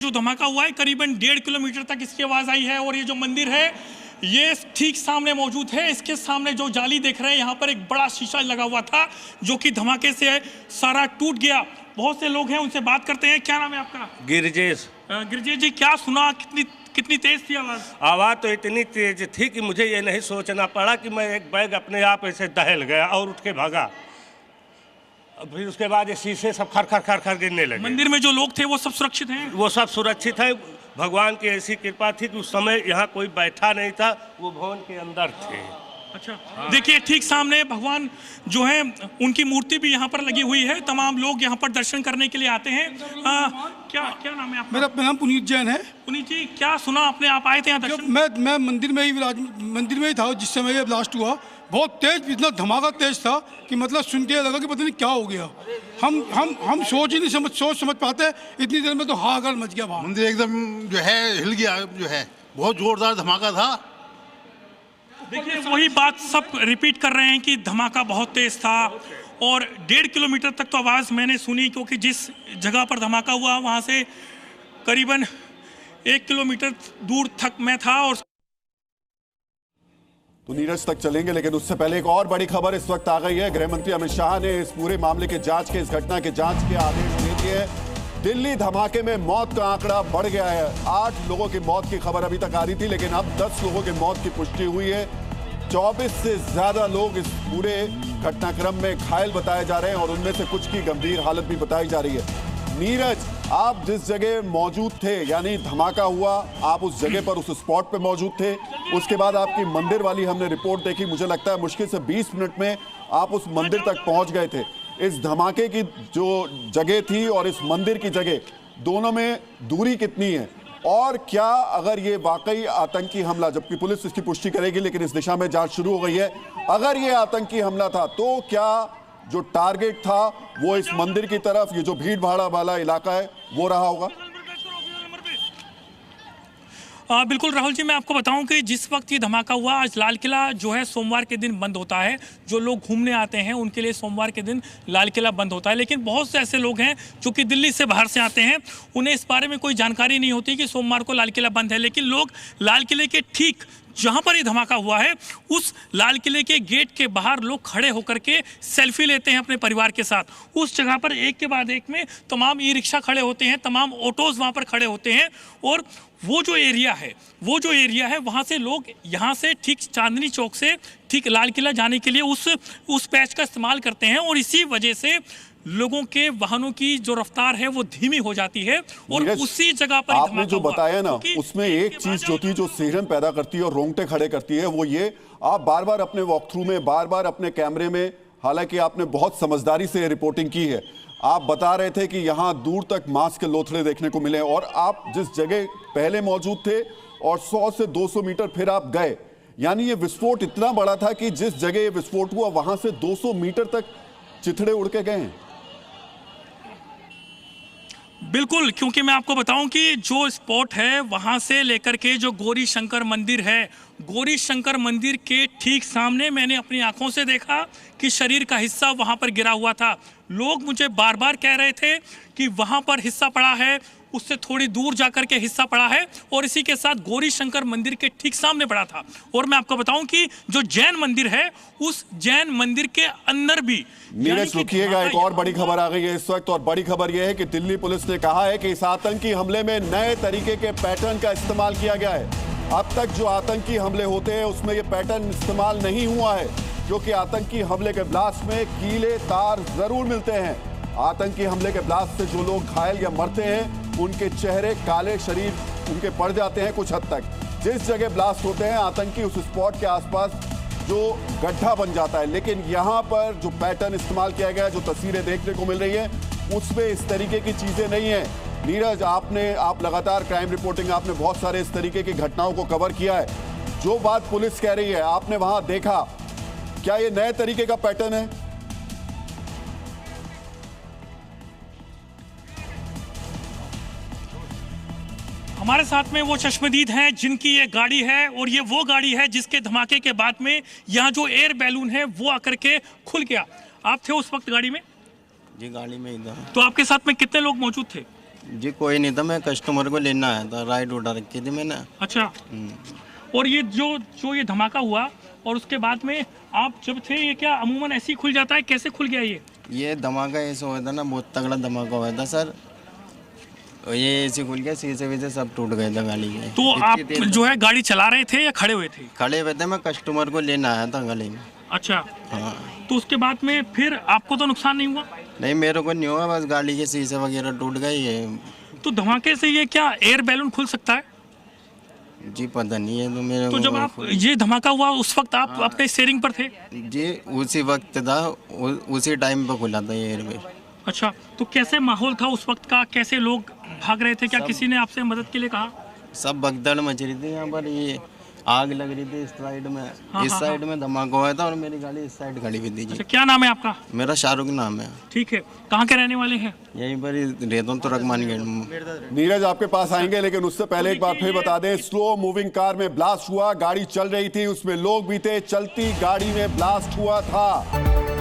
जो धमाका हुआ है करीबन 1.5 किलोमीटर तक इसकी आवाज आई है और ये जो मंदिर है ये ठीक सामने मौजूद है। इसके सामने जो जाली देख रहे हैं यहाँ पर एक बड़ा शीशा लगा हुआ था जो कि धमाके से सारा टूट गया। बहुत से लोग हैं, उनसे बात करते हैं। क्या नाम है आपका? गिरजेश। गिरजेश जी, क्या सुना? कितनी तेज थी आवाज? आवाज तो इतनी तेज थी कि मुझे ये नहीं सोचना पड़ा कि मैं एक बैग अपने आप ऐसे दहल गया और उठ के भागा। फिर उसके बाद ये शीशे सब खर खर खर खर गिरने लगे। मंदिर में जो लोग थे वो सब सुरक्षित हैं? वो सब सुरक्षित है। भगवान की ऐसी कृपा थी कि उस समय यहाँ कोई बैठा नहीं था, वो भवन के अंदर थे। अच्छा, देखिए ठीक सामने भगवान जो है उनकी मूर्ति भी यहाँ पर लगी हुई है। तमाम लोग यहाँ पर दर्शन करने के लिए आते हैं। क्या नाम है आपका? मेरा नाम पुनीत जैन है। पुनीत जी, क्या सुना आपने? आप आए थे यहाँ दर्शन? मैं मंदिर में ही था जिस समय ये ब्लास्ट हुआ। बहुत तेज, इतना धमाका तेज था कि मतलब सुन के लगा कि पता नहीं क्या हो गया। हम सोच ही नहीं समझ पाते। इतनी देर में तो हाहाकार मच गया वहाँ। मंदिर एकदम जो है हिल गया, जो है बहुत जोरदार धमाका था। देखिए वही बात सब रिपीट कर रहे हैं कि धमाका बहुत तेज था और 1.5 किलोमीटर तक तो आवाज़ मैंने सुनी, क्योंकि जिस जगह पर धमाका हुआ वहाँ से करीबन 1 किलोमीटर दूर तक मैं था। और तो नीरज तक चलेंगे, लेकिन उससे पहले एक और बड़ी खबर इस वक्त आ गई है। गृह मंत्री अमित शाह ने इस पूरे मामले के जांच के, इस घटना के जांच के आदेश दे दिए हैं। दिल्ली धमाके में मौत का आंकड़ा बढ़ गया है। 8 लोगों की मौत की खबर अभी तक आ रही थी, लेकिन अब 10 लोगों की मौत की पुष्टि हुई है। 24 से ज्यादा लोग इस पूरे घटनाक्रम में घायल बताए जा रहे हैं और उनमें से कुछ की गंभीर हालत भी बताई जा रही है। नीरज, आप जिस जगह मौजूद थे, यानी धमाका हुआ, आप उस जगह पर, उस स्पॉट पे मौजूद थे। उसके बाद आपकी मंदिर वाली हमने रिपोर्ट देखी। मुझे लगता है मुश्किल से 20 मिनट में आप उस मंदिर तक पहुंच गए थे। इस धमाके की जो जगह थी और इस मंदिर की जगह, दोनों में दूरी कितनी है? और क्या अगर ये वाकई आतंकी हमला, जबकि पुलिस इसकी पुष्टि करेगी लेकिन इस दिशा में जांच शुरू हो गई है, अगर ये आतंकी हमला था तो क्या जो टारगेट था वो इस मंदिर की तरफ, ये जो भीड़ भाड़ वाला इलाका है, वो रहा होगा? बिल्कुल राहुल जी, मैं आपको बताऊं कि जिस वक्त ये धमाका हुआ, आज लाल किला जो है सोमवार के दिन बंद होता है। जो लोग घूमने आते हैं उनके लिए सोमवार के दिन लाल किला बंद होता है। लेकिन बहुत से ऐसे लोग हैं जो कि दिल्ली से बाहर से आते हैं, उन्हें इस बारे में कोई जानकारी नहीं होती कि सोमवार को लाल किला बंद है। लेकिन लोग लाल किले के ठीक जहां पर ये धमाका हुआ है उस लाल किले के गेट के बाहर लोग खड़े होकर के सेल्फी लेते हैं अपने परिवार के साथ। उस जगह पर एक के बाद एक में तमाम ई रिक्शा खड़े होते हैं, तमाम ऑटोज वहां पर खड़े होते हैं। और वो जो एरिया है वहां से लोग यहाँ से ठीक चांदनी चौक से ठीक लाल किला जाने के लिए उस पैच का इस्तेमाल करते हैं। और इसी वजह से लोगों के वाहनों की जो रफ्तार है वो धीमी हो जाती है। और उसी जगह पर आपने जो बताया ना, उसमें एक चीज जो थी, जो सिहरन पैदा करती है और रोंगटे खड़े करती है, वो ये, आप बार बार अपने वॉक थ्रू में, बार बार अपने कैमरे में, हालांकि आपने बहुत समझदारी से रिपोर्टिंग की है, आप बता रहे थे कि यहां दूर तक मांस के लोथड़े देखने को मिले। और आप जिस जगह पहले मौजूद थे और 100 से 200 मीटर फिर आप गए, यानी ये विस्फोट इतना बड़ा था कि जिस जगह ये विस्फोट हुआ वहां से 200 मीटर तक चिथड़े उड़ के गए हैं। बिल्कुल, क्योंकि मैं आपको बताऊं कि जो स्पॉट है वहां से लेकर के जो गौरी शंकर मंदिर है, गौरी शंकर मंदिर के ठीक सामने मैंने अपनी आंखों से देखा कि शरीर का हिस्सा वहां पर गिरा हुआ था। लोग मुझे बार बार कह रहे थे कि वहां पर हिस्सा पड़ा है, उससे थोड़ी दूर जाकर के हिस्सा पड़ा है, और इसी के साथ गौरी शंकर मंदिर के ठीक सामने पड़ा था। और मैं आपको बताऊं कि जो जैन मंदिर है, उस जैन मंदिर के अंदर भी। नीरज रुकिएगा, एक और बड़ी खबर आ गई है इस वक्त, और बड़ी खबर यह है कि दिल्ली पुलिस ने कहा है कि इस आतंकी हमले में नए तरीके के पैटर्न का इस्तेमाल किया गया है। अब तक जो आतंकी हमले होते हैं उसमें यह पैटर्न इस्तेमाल नहीं हुआ है, क्योंकि आतंकी हमले के ब्लास्ट में कीले तार जरूर मिलते हैं। आतंकी हमले के ब्लास्ट से जो लोग घायल या मरते हैं उनके चेहरे काले, शरीर उनके पड़ जाते हैं कुछ हद तक। जिस जगह ब्लास्ट होते हैं आतंकी, उस स्पॉट के आसपास जो गड्ढा बन जाता है। लेकिन यहाँ पर जो पैटर्न इस्तेमाल किया गया, जो तस्वीरें देखने को मिल रही है, उसमें इस तरीके की चीजें नहीं है। नीरज, आप लगातार क्राइम रिपोर्टिंग, आपने बहुत सारे इस तरीके की घटनाओं को कवर किया है। जो बात पुलिस कह रही है, आपने वहां देखा, क्या ये नए तरीके का पैटर्न है? हमारे साथ में वो चश्मदीद हैं जिनकी ये गाड़ी है, और ये वो गाड़ी है जिसके धमाके के बाद में यहाँ जो एयर बैलून है वो आकर के खुल गया। आप थे उस वक्त गाड़ी में? जी, गाड़ी में इधर। तो आपके साथ में कितने लोग मौजूद थे? जी कोई नहीं था, मैं कस्टमर को लेना आया था, राइड उठा रखी थी मैंने। अच्छा। और ये जो ये धमाका हुआ और उसके बाद में आप जब थे, ये क्या अमूमन ऐसे ही खुल जाता है, कैसे खुल गया ये धमाका ऐसा हुआ था ना, बहुत तगड़ा धमाका हुआ था सर। और ये ऐसे खुल गया, शीशे वीशे सब टूट गए थे गाड़ी के। तो आप जो है गाड़ी चला रहे थे या खड़े हुए थे? खड़े हुए थे, मैं कस्टमर को लेना आया था गली में। अच्छा। हाँ। तो उसके बाद में फिर आपको तो नुकसान नहीं हुआ? नहीं मेरे को नहीं हुआ, बस गाड़ी के शीशे वगैरह टूट गए। ये तो धमाके से ये क्या एयर बैलून खुल सकता है? जी पता नहीं है तो मेरे तो को। जब आप ये धमाका हुआ उस वक्त आप अपने स्टीयरिंग पर थे? जी उसी वक्त था, उसी टाइम पे खुला था ये एयरबैग। अच्छा, तो कैसे माहौल था उस वक्त का, कैसे लोग भाग रहे थे, क्या किसी ने आपसे मदद के लिए कहा? सब भगदड़ मच रही थी यहाँ पर, ये आग लग रही थी इस साइड में। इस हाँ, साइड में धमाका हुआ था और मेरी गाड़ी इस साइड खड़ी हुई थी जी। अच्छा, क्या नाम है आपका? मेरा शाहरुख नाम है। ठीक है, कहाँ के रहने वाले हैं? यहीं पर ही रहता हूँ, तुरकमान गेट में। नीरज आपके पास आएंगे, लेकिन उससे पहले एक बार फिर बता दें, स्लो मूविंग कार में ब्लास्ट हुआ, गाड़ी चल रही थी, उसमें लोग भी थे, चलती गाड़ी में ब्लास्ट हुआ था।